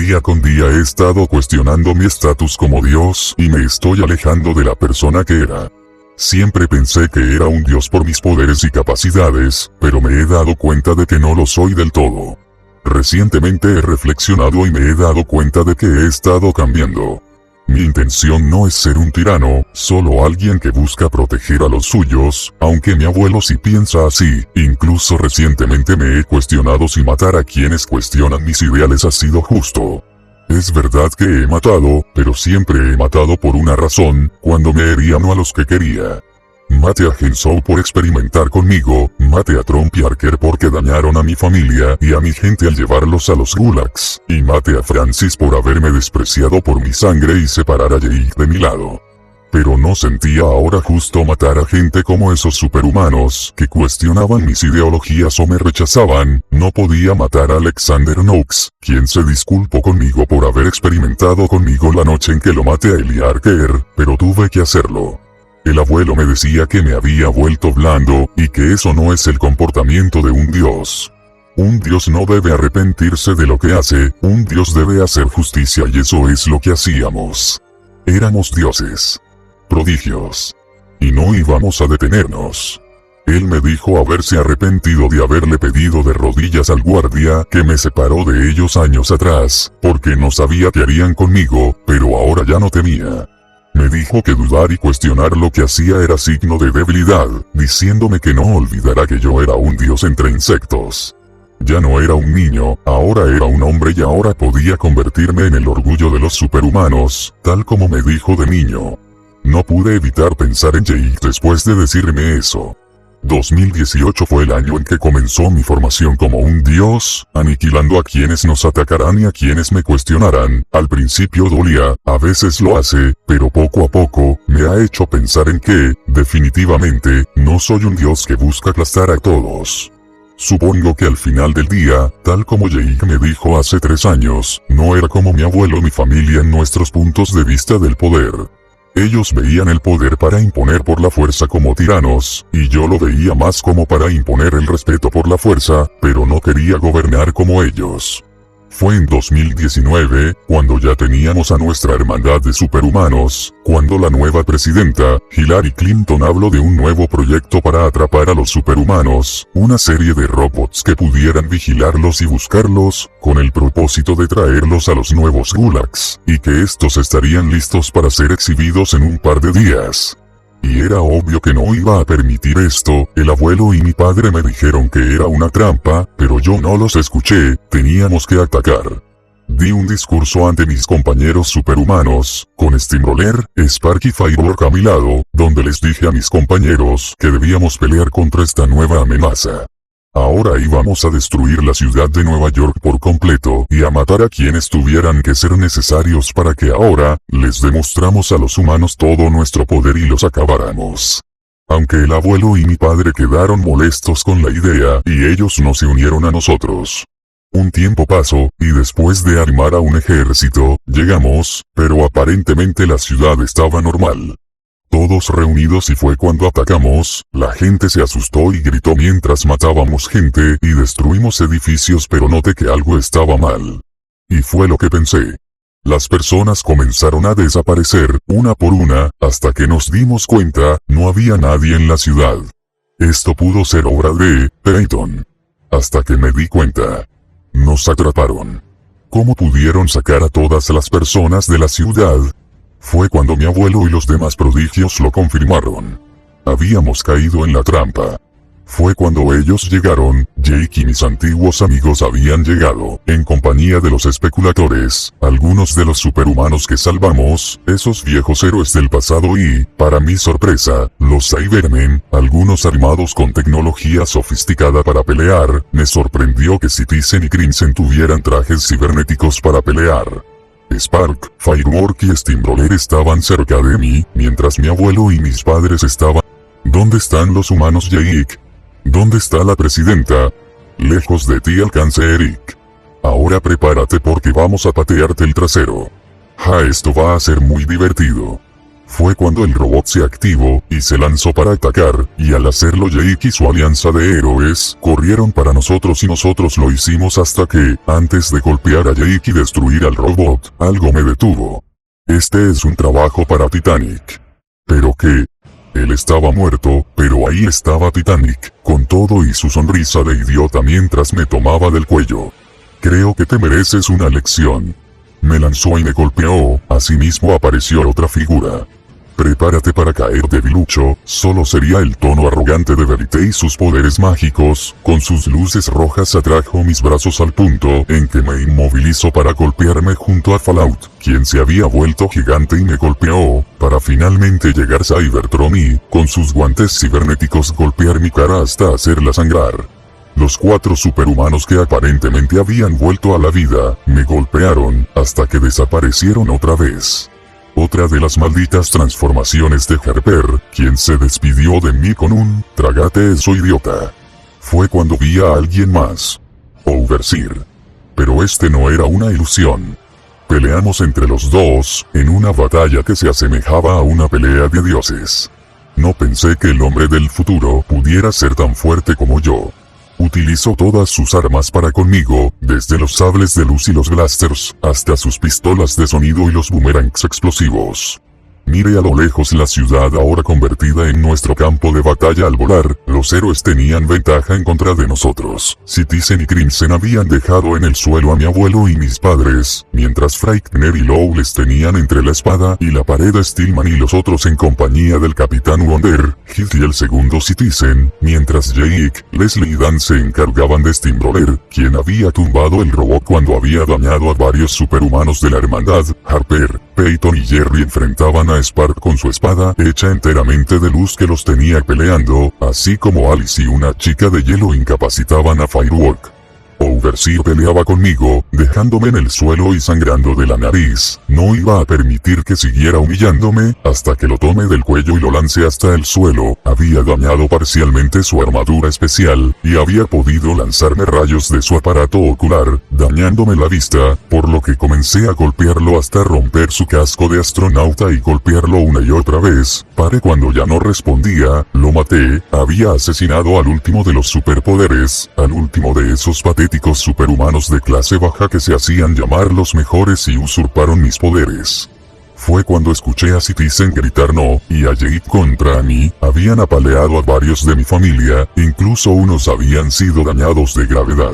Día con día he estado cuestionando mi estatus como Dios y me estoy alejando de la persona que era. Siempre pensé que era un Dios por mis poderes y capacidades, pero me he dado cuenta de que no lo soy del todo. Recientemente he reflexionado y me he dado cuenta de que he estado cambiando. Mi intención no es ser un tirano, solo alguien que busca proteger a los suyos, aunque mi abuelo sí piensa así. Incluso recientemente me he cuestionado si matar a quienes cuestionan mis ideales ha sido justo. Es verdad que he matado, pero siempre he matado por una razón, cuando me herían a los que quería. Maté a Henshaw por experimentar conmigo, maté a Trump y Archer porque dañaron a mi familia y a mi gente al llevarlos a los gulags, y maté a Francis por haberme despreciado por mi sangre y separar a Jake de mi lado. Pero no sentía ahora justo matar a gente como esos superhumanos que cuestionaban mis ideologías o me rechazaban. No podía matar a Alexander Knox, quien se disculpó conmigo por haber experimentado conmigo la noche en que lo maté a Eli Archer, pero tuve que hacerlo. El abuelo me decía que me había vuelto blando, y que eso no es el comportamiento de un Dios. Un Dios no debe arrepentirse de lo que hace, un Dios debe hacer justicia y eso es lo que hacíamos. Éramos dioses. Prodigios. Y no íbamos a detenernos. Él me dijo haberse arrepentido de haberle pedido de rodillas al guardia que me separó de ellos años atrás, porque no sabía qué harían conmigo, pero ahora ya no temía. Me dijo que dudar y cuestionar lo que hacía era signo de debilidad, diciéndome que no olvidara que yo era un dios entre insectos. Ya no era un niño, ahora era un hombre y ahora podía convertirme en el orgullo de los superhumanos, tal como me dijo de niño. No pude evitar pensar en Jake después de decirme eso. 2018 fue el año en que comenzó mi formación como un dios, aniquilando a quienes nos atacarán y a quienes me cuestionarán. Al principio dolía, a veces lo hace, pero poco a poco, me ha hecho pensar en que, definitivamente, no soy un dios que busca aplastar a todos. Supongo que al final del día, tal como Jake me dijo hace 3 años, no era como mi abuelo o mi familia en nuestros puntos de vista del poder. Ellos veían el poder para imponer por la fuerza como tiranos, y yo lo veía más como para imponer el respeto por la fuerza, pero no quería gobernar como ellos. Fue en 2019, cuando ya teníamos a nuestra hermandad de superhumanos, cuando la nueva presidenta, Hillary Clinton, habló de un nuevo proyecto para atrapar a los superhumanos, una serie de robots que pudieran vigilarlos y buscarlos, con el propósito de traerlos a los nuevos gulags, y que estos estarían listos para ser exhibidos en un par de días. Y era obvio que no iba a permitir esto. El abuelo y mi padre me dijeron que era una trampa, pero yo no los escuché, teníamos que atacar. Di un discurso ante mis compañeros superhumanos, con Steamroller, Spark y Firework a mi lado, donde les dije a mis compañeros que debíamos pelear contra esta nueva amenaza. Ahora íbamos a destruir la ciudad de Nueva York por completo y a matar a quienes tuvieran que ser necesarios para que ahora, les demostramos a los humanos todo nuestro poder y los acabáramos. Aunque el abuelo y mi padre quedaron molestos con la idea y ellos no se unieron a nosotros. Un tiempo pasó, y después de armar a un ejército, llegamos, pero aparentemente la ciudad estaba normal. Todos reunidos y fue cuando atacamos, la gente se asustó y gritó mientras matábamos gente y destruimos edificios, pero noté que algo estaba mal. Y fue lo que pensé. Las personas comenzaron a desaparecer, una por una, hasta que nos dimos cuenta, no había nadie en la ciudad. Esto pudo ser obra de Peyton. Hasta que me di cuenta. Nos atraparon. ¿Cómo pudieron sacar a todas las personas de la ciudad? Fue cuando mi abuelo y los demás prodigios lo confirmaron. Habíamos caído en la trampa. Fue cuando ellos llegaron, Jake y mis antiguos amigos habían llegado, en compañía de los especuladores, algunos de los superhumanos que salvamos, esos viejos héroes del pasado y, para mi sorpresa, los Cybermen, algunos armados con tecnología sofisticada para pelear. Me sorprendió que Citizen y Crimson tuvieran trajes cibernéticos para pelear. Spark, Firework y Steamroller estaban cerca de mí, mientras mi abuelo y mis padres estaban... ¿Dónde están los humanos, Jake? ¿Dónde está la presidenta? Lejos de ti alcance, Eric. Ahora prepárate porque vamos a patearte el trasero. Esto va a ser muy divertido. Fue cuando el robot se activó, y se lanzó para atacar, y al hacerlo Jake y su alianza de héroes, corrieron para nosotros y nosotros lo hicimos hasta que, antes de golpear a Jake y destruir al robot, algo me detuvo. Este es un trabajo para Titanic. ¿Pero qué? Él estaba muerto, pero ahí estaba Titanic, con todo y su sonrisa de idiota mientras me tomaba del cuello. Creo que te mereces una lección. Me lanzó y me golpeó, asimismo apareció otra figura. Prepárate para caer debilucho, solo sería el tono arrogante de Verité y sus poderes mágicos, con sus luces rojas atrajo mis brazos al punto en que me inmovilizó para golpearme junto a Fallout, quien se había vuelto gigante y me golpeó, para finalmente llegar Cybertron y, con sus guantes cibernéticos golpear mi cara hasta hacerla sangrar. Los 4 superhumanos que aparentemente habían vuelto a la vida, me golpearon, hasta que desaparecieron otra vez. Otra de las malditas transformaciones de Harper, quien se despidió de mí con un, trágate eso idiota. Fue cuando vi a alguien más. Overseer. Pero este no era una ilusión. Peleamos entre los dos, en una batalla que se asemejaba a una pelea de dioses. No pensé que el hombre del futuro pudiera ser tan fuerte como yo. Utilizó todas sus armas para conmigo, desde los sables de luz y los blasters, hasta sus pistolas de sonido y los boomerangs explosivos. Mire a lo lejos la ciudad ahora convertida en nuestro campo de batalla al volar, los héroes tenían ventaja en contra de nosotros. Citizen y Crimson habían dejado en el suelo a mi abuelo y mis padres, mientras Frightner y Lawless tenían entre la espada y la pared a Stillman y los otros en compañía del Capitán Wonder, Heath y el segundo Citizen, mientras Jake, Leslie y Dan se encargaban de Steamroller, quien había tumbado el robot cuando había dañado a varios superhumanos de la hermandad. Harper, Peyton y Jerry enfrentaban a Spark con su espada hecha enteramente de luz que los tenía peleando, así como Alice y una chica de hielo incapacitaban a Firewalk. Overseer peleaba conmigo, dejándome en el suelo y sangrando de la nariz. No iba a permitir que siguiera humillándome, hasta que lo tomé del cuello y lo lancé hasta el suelo. Había dañado parcialmente su armadura especial, y había podido lanzarme rayos de su aparato ocular, dañándome la vista, por lo que comencé a golpearlo hasta romper su casco de astronauta y golpearlo una y otra vez. Paré cuando ya no respondía, lo maté, había asesinado al último de los superpoderes, al último de esos patéticos superhumanos de clase baja que se hacían llamar los mejores y usurparon mis poderes. Fue cuando escuché a Citizen gritar no, y a Jake contra mí, habían apaleado a varios de mi familia, incluso unos habían sido dañados de gravedad.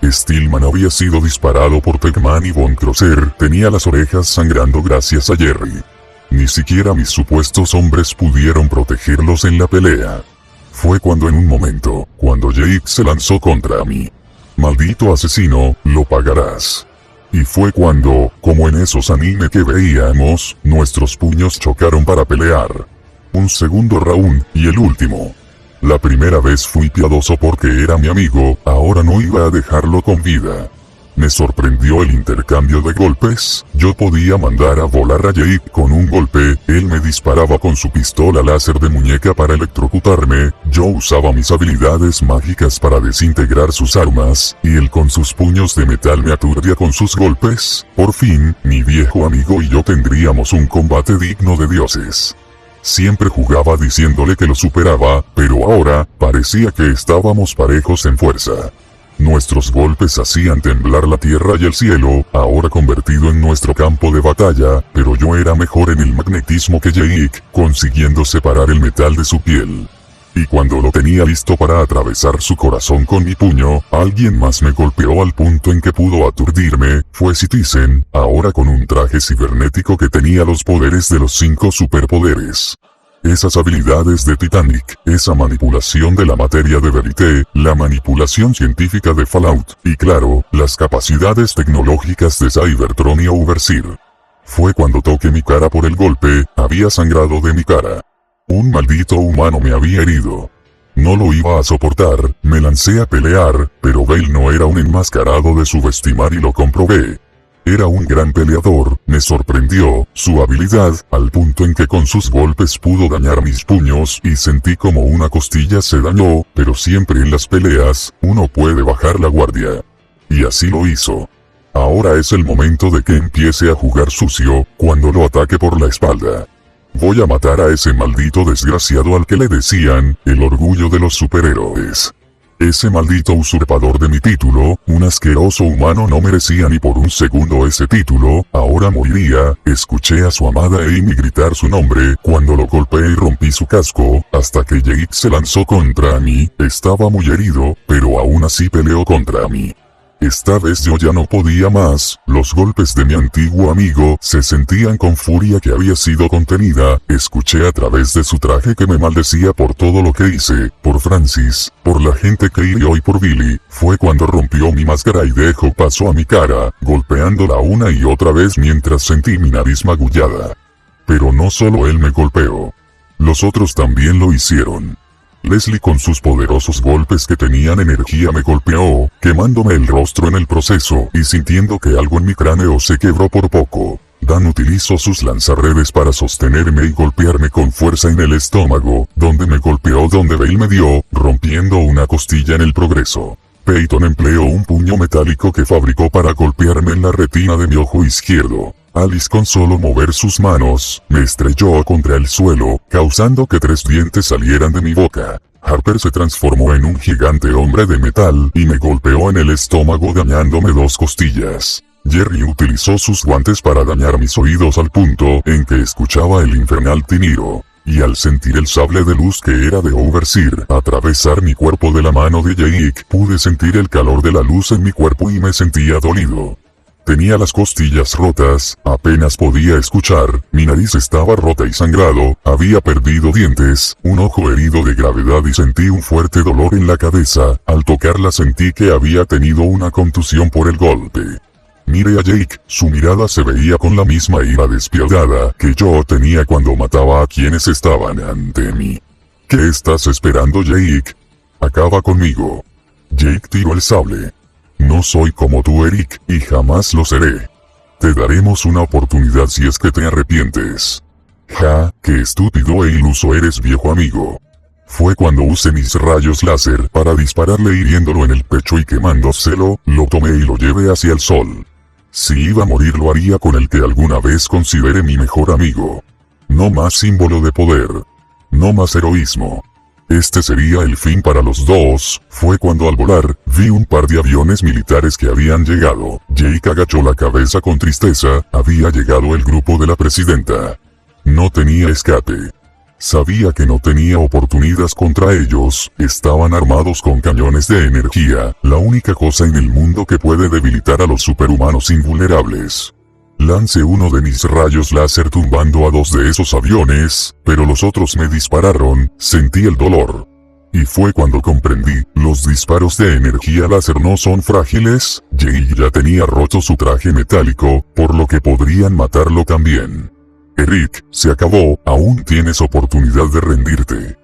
Stillman había sido disparado por Techman y Von Crosser tenía las orejas sangrando gracias a Jerry. Ni siquiera mis supuestos hombres pudieron protegerlos en la pelea. Fue cuando en un momento, cuando Jake se lanzó contra mí. Maldito asesino, lo pagarás. Y fue cuando, como en esos anime que veíamos, nuestros puños chocaron para pelear. Un segundo round, y el último. La primera vez fui piadoso porque era mi amigo, ahora no iba a dejarlo con vida. Me sorprendió el intercambio de golpes, yo podía mandar a volar a Jake con un golpe, él me disparaba con su pistola láser de muñeca para electrocutarme, yo usaba mis habilidades mágicas para desintegrar sus armas, y él con sus puños de metal me aturdía con sus golpes. Por fin, mi viejo amigo y yo tendríamos un combate digno de dioses. Siempre jugaba diciéndole que lo superaba, pero ahora, parecía que estábamos parejos en fuerza. Nuestros golpes hacían temblar la tierra y el cielo, ahora convertido en nuestro campo de batalla, pero yo era mejor en el magnetismo que Jake, consiguiendo separar el metal de su piel. Y cuando lo tenía listo para atravesar su corazón con mi puño, alguien más me golpeó al punto en que pudo aturdirme, fue Citizen, ahora con un traje cibernético que tenía los poderes de los 5 superpoderes. Esas habilidades de Titanic, esa manipulación de la materia de Verité, la manipulación científica de Fallout, y claro, las capacidades tecnológicas de Cybertron y Overseer. Fue cuando toqué mi cara por el golpe, había sangrado de mi cara. Un maldito humano me había herido. No lo iba a soportar, me lancé a pelear, pero Bale no era un enmascarado de subestimar y lo comprobé. Era un gran peleador, me sorprendió, su habilidad, al punto en que con sus golpes pudo dañar mis puños y sentí como una costilla se dañó, pero siempre en las peleas, uno puede bajar la guardia. Y así lo hizo. Ahora es el momento de que empiece a jugar sucio, cuando lo ataque por la espalda. Voy a matar a ese maldito desgraciado al que le decían, el orgullo de los superhéroes. Ese maldito usurpador de mi título, un asqueroso humano no merecía ni por un segundo ese título, ahora moriría. Escuché a su amada Amy gritar su nombre, cuando lo golpeé y rompí su casco, hasta que Jake se lanzó contra mí. Estaba muy herido, pero aún así peleó contra mí. Esta vez yo ya no podía más, los golpes de mi antiguo amigo se sentían con furia que había sido contenida. Escuché a través de su traje que me maldecía por todo lo que hice, por Francis, por la gente que hirió y por Billy. Fue cuando rompió mi máscara y dejó paso a mi cara, golpeándola una y otra vez mientras sentí mi nariz magullada. Pero no solo él me golpeó. Los otros también lo hicieron. Leslie con sus poderosos golpes que tenían energía me golpeó, quemándome el rostro en el proceso y sintiendo que algo en mi cráneo se quebró por poco. Dan utilizó sus lanzarredes para sostenerme y golpearme con fuerza en el estómago, donde me golpeó donde Bale me dio, rompiendo una costilla en el progreso. Peyton empleó un puño metálico que fabricó para golpearme en la retina de mi ojo izquierdo. Alice con solo mover sus manos, me estrelló contra el suelo, causando que 3 dientes salieran de mi boca. Harper se transformó en un gigante hombre de metal y me golpeó en el estómago dañándome 2 costillas. Jerry utilizó sus guantes para dañar mis oídos al punto en que escuchaba el infernal tinido. Y al sentir el sable de luz que era de Overseer atravesar mi cuerpo de la mano de Jake, pude sentir el calor de la luz en mi cuerpo y me sentía dolido. Tenía las costillas rotas, apenas podía escuchar, mi nariz estaba rota y sangrado, había perdido dientes, un ojo herido de gravedad y sentí un fuerte dolor en la cabeza. Al tocarla sentí que había tenido una contusión por el golpe. Miré a Jake, su mirada se veía con la misma ira despiadada que yo tenía cuando mataba a quienes estaban ante mí. ¿Qué estás esperando, Jake? Acaba conmigo. Jake tiró el sable. No soy como tú, Eric, y jamás lo seré. Te daremos una oportunidad si es que te arrepientes. Ja, qué estúpido e iluso eres, viejo amigo. Fue cuando usé mis rayos láser para dispararle hiriéndolo en el pecho y quemándoselo, lo tomé y lo llevé hacia el sol. Si iba a morir lo haría con el que alguna vez consideré mi mejor amigo. No más símbolo de poder. No más heroísmo. Este sería el fin para los dos. Fue cuando al volar, vi un par de aviones militares que habían llegado. Jake agachó la cabeza con tristeza, había llegado el grupo de la presidenta. No tenía escape. Sabía que no tenía oportunidades contra ellos, estaban armados con cañones de energía, la única cosa en el mundo que puede debilitar a los superhumanos invulnerables. Lancé uno de mis rayos láser tumbando a 2 de esos aviones, pero los otros me dispararon, sentí el dolor. Y fue cuando comprendí, los disparos de energía láser no son frágiles, Jake ya tenía roto su traje metálico, por lo que podrían matarlo también. Eric, se acabó, aún tienes oportunidad de rendirte.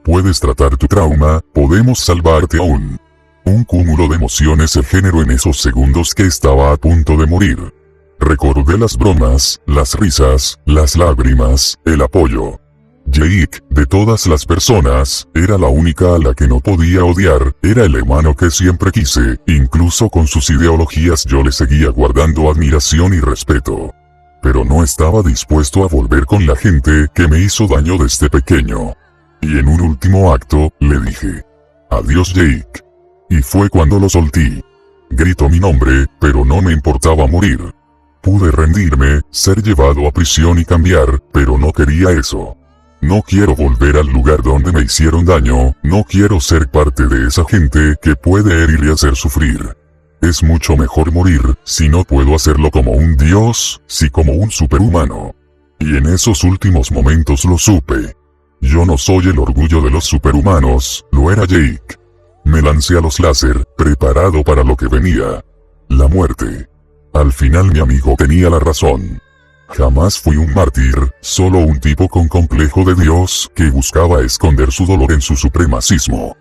Puedes tratar tu trauma, podemos salvarte aún. Un cúmulo de emociones se generó en esos segundos que estaba a punto de morir. Recordé las bromas, las risas, las lágrimas, el apoyo. Jake, de todas las personas, era la única a la que no podía odiar, era el hermano que siempre quise, incluso con sus ideologías yo le seguía guardando admiración y respeto. Pero no estaba dispuesto a volver con la gente que me hizo daño desde pequeño. Y en un último acto, le dije: adiós, Jake. Y fue cuando lo solté. Gritó mi nombre, pero no me importaba morir. Pude rendirme, ser llevado a prisión y cambiar, pero no quería eso. No quiero volver al lugar donde me hicieron daño, no quiero ser parte de esa gente que puede herir y hacer sufrir. Es mucho mejor morir, si no puedo hacerlo como un dios, si como un superhumano. Y en esos últimos momentos lo supe. Yo no soy el orgullo de los superhumanos, lo era Jake. Me lancé a los láser, preparado para lo que venía. La muerte. Al final mi amigo tenía la razón. Jamás fui un mártir, solo un tipo con complejo de Dios que buscaba esconder su dolor en su supremacismo.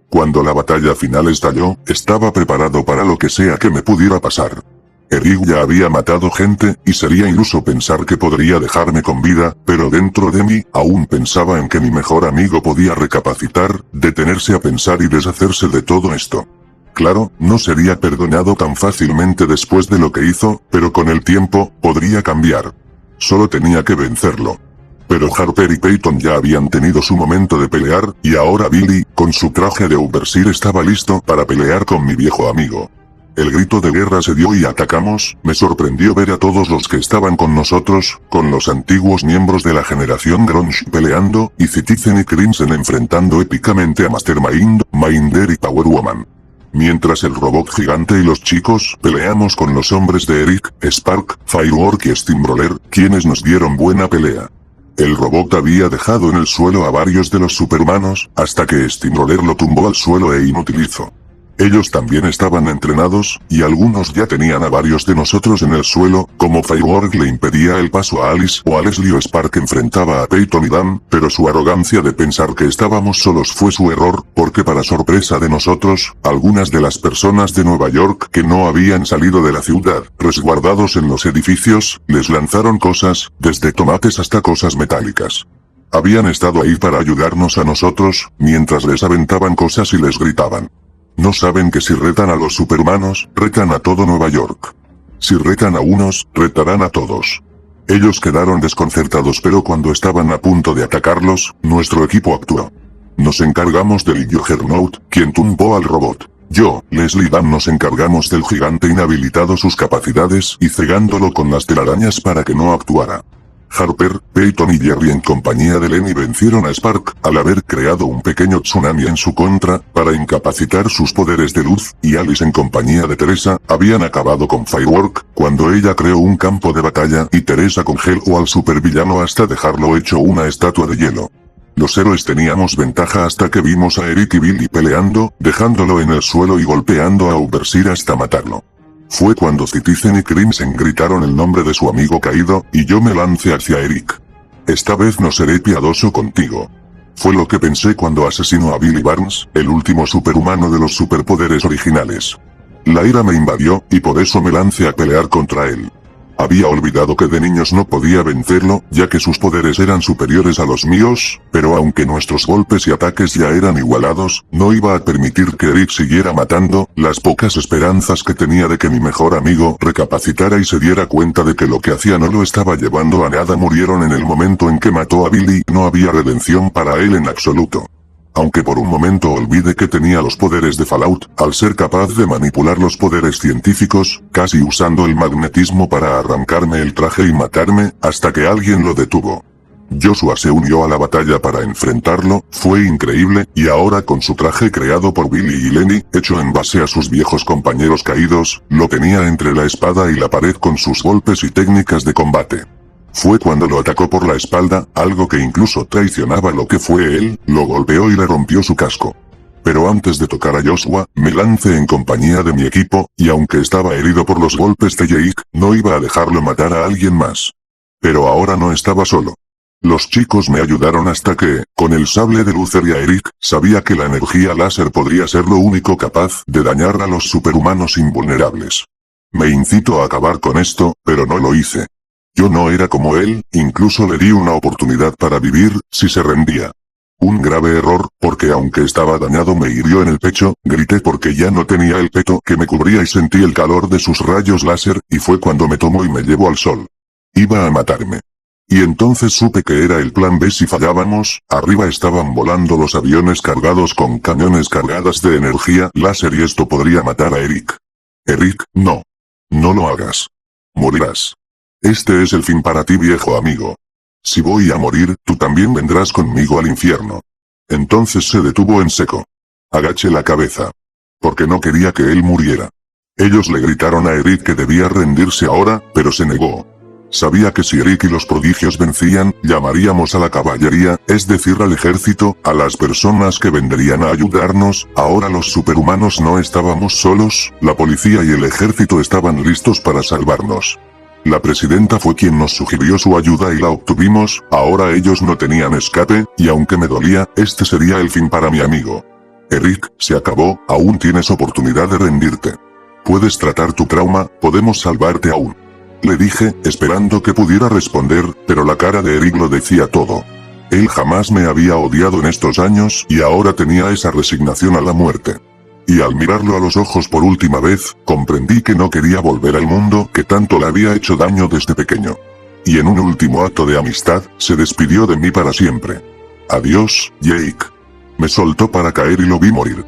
Cuando la batalla final estalló, estaba preparado para lo que sea que me pudiera pasar. Eric ya había matado gente, y sería iluso pensar que podría dejarme con vida, pero dentro de mí, aún pensaba en que mi mejor amigo podía recapacitar, detenerse a pensar y deshacerse de todo esto. Claro, no sería perdonado tan fácilmente después de lo que hizo, pero con el tiempo, podría cambiar. Solo tenía que vencerlo. Pero Harper y Peyton ya habían tenido su momento de pelear, y ahora Billy, con su traje de Overseer, estaba listo para pelear con mi viejo amigo. El grito de guerra se dio y atacamos. Me sorprendió ver a todos los que estaban con nosotros, con los antiguos miembros de la generación Grunge peleando, y Citizen y Crimson enfrentando épicamente a Mastermind, Minder y Power Woman. Mientras el robot gigante y los chicos peleamos con los hombres de Eric, Spark, Firework y Steamroller, quienes nos dieron buena pelea. El robot había dejado en el suelo a varios de los superhumanos, hasta que Steamroller lo tumbó al suelo e inutilizó. Ellos también estaban entrenados, y algunos ya tenían a varios de nosotros en el suelo, como Firework le impedía el paso a Alice o a Leslie o Spark enfrentaba a Peyton y Dan, pero su arrogancia de pensar que estábamos solos fue su error, porque para sorpresa de nosotros, algunas de las personas de Nueva York que no habían salido de la ciudad, resguardados en los edificios, les lanzaron cosas, desde tomates hasta cosas metálicas. Habían estado ahí para ayudarnos a nosotros, mientras les aventaban cosas y les gritaban. No saben que si retan a los superhumanos, retan a todo Nueva York. Si retan a unos, retarán a todos. Ellos quedaron desconcertados, pero cuando estaban a punto de atacarlos, nuestro equipo actuó. Nos encargamos del Juggernaut, quien tumbó al robot. Yo, Leslie y Dan nos encargamos del gigante inhabilitado sus capacidades y cegándolo con las telarañas para que no actuara. Harper, Peyton y Jerry en compañía de Lenny vencieron a Spark, al haber creado un pequeño tsunami en su contra, para incapacitar sus poderes de luz, y Alice en compañía de Teresa, habían acabado con Firework, cuando ella creó un campo de batalla y Teresa congeló al supervillano hasta dejarlo hecho una estatua de hielo. Los héroes teníamos ventaja hasta que vimos a Eric y Billy peleando, dejándolo en el suelo y golpeando a Overseer hasta matarlo. Fue cuando Citizen y Crimson gritaron el nombre de su amigo caído, y yo me lancé hacia Eric. Esta vez no seré piadoso contigo. Fue lo que pensé cuando asesinó a Billy Barnes, el último superhumano de los superpoderes originales. La ira me invadió, y por eso me lancé a pelear contra él. Había olvidado que de niños no podía vencerlo, ya que sus poderes eran superiores a los míos, pero aunque nuestros golpes y ataques ya eran igualados, no iba a permitir que Eric siguiera matando. Las pocas esperanzas que tenía de que mi mejor amigo recapacitara y se diera cuenta de que lo que hacía no lo estaba llevando a nada murieron en el momento en que mató a Billy. No había redención para él en absoluto. Aunque por un momento olvidé que tenía los poderes de Fallout, al ser capaz de manipular los poderes científicos, casi usando el magnetismo para arrancarme el traje y matarme, hasta que alguien lo detuvo. Joshua se unió a la batalla para enfrentarlo, fue increíble, y ahora con su traje creado por Billy y Lenny, hecho en base a sus viejos compañeros caídos, lo tenía entre la espada y la pared con sus golpes y técnicas de combate. Fue cuando lo atacó por la espalda, algo que incluso traicionaba lo que fue él, lo golpeó y le rompió su casco. Pero antes de tocar a Joshua, me lancé en compañía de mi equipo, y aunque estaba herido por los golpes de Jake, no iba a dejarlo matar a alguien más. Pero ahora no estaba solo. Los chicos me ayudaron hasta que, con el sable de Luther y a Eric, sabía que la energía láser podría ser lo único capaz de dañar a los superhumanos invulnerables. Me incitó a acabar con esto, pero no lo hice. Yo no era como él, incluso le di una oportunidad para vivir, si se rendía. Un grave error, porque aunque estaba dañado me hirió en el pecho, grité porque ya no tenía el peto que me cubría y sentí el calor de sus rayos láser, y fue cuando me tomó y me llevó al sol. Iba a matarme. Y entonces supe que era el plan B si fallábamos. Arriba estaban volando los aviones cargados con cañones cargadas de energía láser y esto podría matar a Eric. Eric, no. No lo hagas. Morirás. Este es el fin para ti, viejo amigo. Si voy a morir, tú también vendrás conmigo al infierno. Entonces se detuvo en seco. Agaché la cabeza. Porque no quería que él muriera. Ellos le gritaron a Eric que debía rendirse ahora, pero se negó. Sabía que si Eric y los prodigios vencían, llamaríamos a la caballería, es decir al ejército, a las personas que vendrían a ayudarnos. Ahora los superhumanos no estábamos solos, la policía y el ejército estaban listos para salvarnos. La presidenta fue quien nos sugirió su ayuda y la obtuvimos. Ahora ellos no tenían escape, y aunque me dolía, este sería el fin para mi amigo. Eric, se acabó, aún tienes oportunidad de rendirte. Puedes tratar tu trauma, podemos salvarte aún. Le dije, esperando que pudiera responder, pero la cara de Eric lo decía todo. Él jamás me había odiado en estos años y ahora tenía esa resignación a la muerte. Y al mirarlo a los ojos por última vez, comprendí que no quería volver al mundo que tanto le había hecho daño desde pequeño. Y en un último acto de amistad, se despidió de mí para siempre. Adiós, Jake. Me soltó para caer y lo vi morir.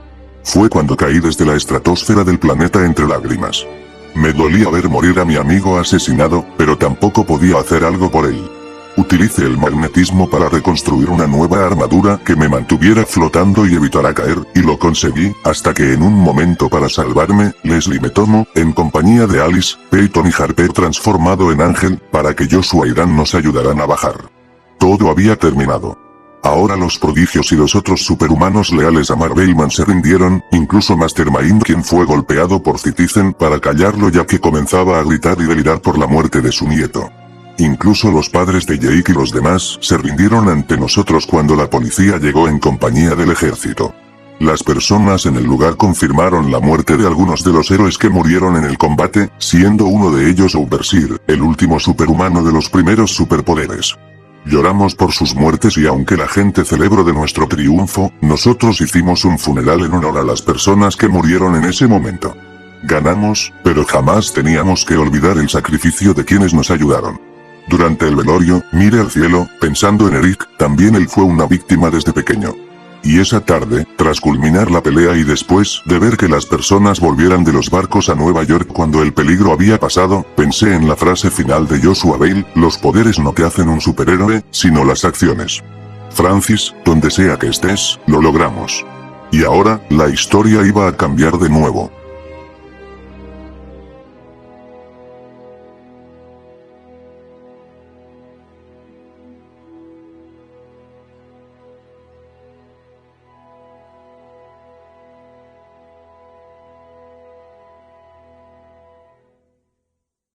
Fue cuando caí desde la estratosfera del planeta entre lágrimas. Me dolía ver morir a mi amigo asesinado, pero tampoco podía hacer algo por él. Utilicé el magnetismo para reconstruir una nueva armadura que me mantuviera flotando y evitara caer, y lo conseguí, hasta que en un momento para salvarme, Leslie me tomó, en compañía de Alice, Peyton y Harper transformado en ángel, para que Joshua y Dan nos ayudaran a bajar. Todo había terminado. Ahora los prodigios y los otros superhumanos leales a Marvelman se rindieron, incluso Mastermind, quien fue golpeado por Citizen para callarlo ya que comenzaba a gritar y delirar por la muerte de su nieto. Incluso los padres de Jake y los demás se rindieron ante nosotros cuando la policía llegó en compañía del ejército. Las personas en el lugar confirmaron la muerte de algunos de los héroes que murieron en el combate, siendo uno de ellos Overseer, el último superhumano de los primeros superpoderes. Lloramos por sus muertes y aunque la gente celebró de nuestro triunfo, nosotros hicimos un funeral en honor a las personas que murieron en ese momento. Ganamos, pero jamás teníamos que olvidar el sacrificio de quienes nos ayudaron. Durante el velorio, miré al cielo, pensando en Eric, también él fue una víctima desde pequeño. Y esa tarde, tras culminar la pelea y después de ver que las personas volvieran de los barcos a Nueva York cuando el peligro había pasado, pensé en la frase final de Joshua Bale, los poderes no te hacen un superhéroe, sino las acciones. Francis, donde sea que estés, lo logramos. Y ahora, la historia iba a cambiar de nuevo.